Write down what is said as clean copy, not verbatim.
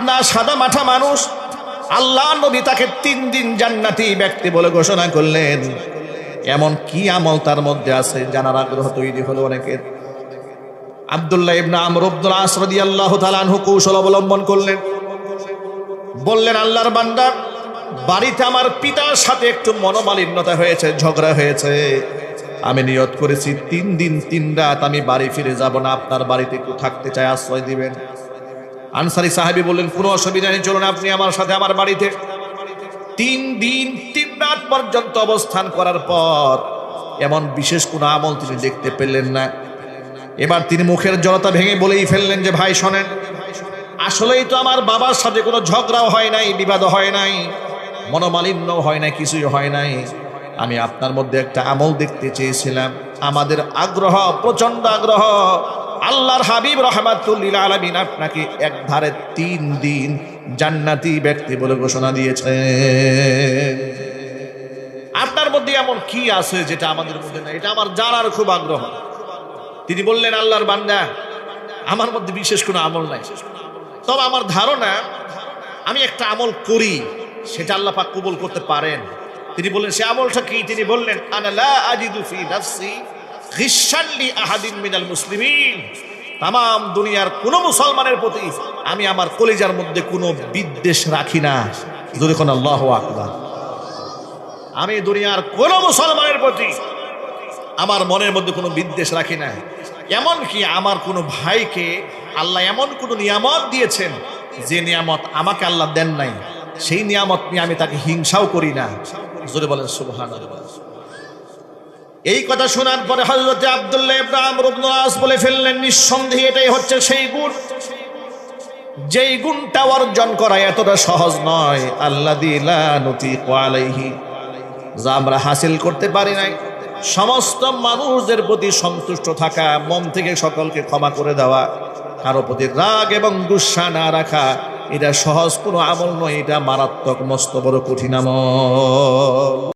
পাতনা সাদা মাঠা মানুষ, আল্লাহ নবী তাকে 3 দিন জান্নাতি ব্যক্তি বলে ঘোষণা করলেন। এমন কি আমল তার মধ্যে আছে জানার আগ্রহ তৈরি হলো অনেকের। আব্দুল্লাহ ইবনে আমর ইবনুল আস রাদিয়াল্লাহু তাআলা আনহু কৌশল অবলম্বন করলেন, বললেন আল্লাহর বান্দা, বাড়িতে আমার পিতার সাথে একটু মনোমালিন্যতা হয়েছে, ঝগড়া হয়েছে, আমি নিয়ত করেছি 3 দিন 3 রাত আমি বাড়ি ফিরে যাব না, আপনার বাড়িতে একটু থাকতে চাই, আশ্রয় দিবেন। আনসারী সাহাবী বললেন, কোনো অসুবিধা নেই, চলুন আপনি আমার সাথে আমার বাড়িতে। 3 দিন 3 রাত পর্যন্ত অবস্থান করার পর এমন বিশেষ কোনো আমল তিনি দেখতে পেলেন না। এবার তিনি মুখের জড়তা ভেঙে বলেই ফেললেন যে ভাই শোনেন, আসলেই তো আমার বাবার সাথে কোনো ঝগড়াও হয় নাই, বিবাদ হয় নাই, মনোমালিন্য হয় নাই, কিছুই হয় নাই। আমি আপনার মধ্যে একটা আমল দেখতে চেয়েছিলাম। আমাদের আগ্রহ, প্রচন্ড আগ্রহ। আল্লাহর হাবিব রাহমাতুল লিল আলামিন আপনাকে এক ধারে 3 দিন জান্নাতি ব্যক্তি বলে ঘোষণা দিয়েছেন। আপনার মধ্যে এমন কি আছে যেটা আমাদের মধ্যে নাই? এটা আমার জানার খুব আগ্রহ। তিনি বললেন, আল্লাহর বান্দা, আমার মধ্যে বিশেষ কোনো আমল নাই, তবে আমার ধারণা আমি একটা আমল করি, সেটা আল্লাহ পাক কবুল করতে পারেন। তিনি বললেন, সে আমলটা কি? তিনি বললেন, আনা লা আজিদু ফি নাফসি গিশশান লি আহাদিন মিনাল মুসলিমিন। তামাম দুনিয়ার কোন মুসলমানের প্রতি আমি আমার কলিজার মধ্যে কোনো বিদ্বেষ রাখি না। জোরে কোন আল্লাহু আকবার। আমি দুনিয়ার কোন মুসলমানের প্রতি আমার মনের মধ্যে কোনো বিদ্বেষ রাখি না। এমন কি আমার কোনো ভাইকে আল্লাহ এমন কোনো নিয়ামত দিয়েছেন যে নিয়ামত আমাকে আল্লাহ দেন নাই, সেই নিয়ামত নিয়ে আমি তাকে হিংসাও করি না। জোরে বলেন সুবহানাল্লাহ। এই কথা শোনার পরে হযরত আব্দুল্লাহ ইবনে আমর ইবনুল আস বলে ফেললেন, নিঃসন্দেহে এটাই হচ্ছে সেই গুণ, যেই গুণটা অর্জন করা এতটা সহজ নয়। আল্লাযী লা নুতিকু আলাইহি, যা আমরা হাসিল করতে পারি নাই। সমস্ত মানুষদের প্রতি সন্তুষ্ট থাকা, মন থেকে সকলকে ক্ষমা করে দেওয়া, কারো প্রতি রাগ এবং গুসা না রাখা, এটা সহজ কোনো আমল নয়, এটা মারাত্মক মস্ত বড় কঠিন আমল।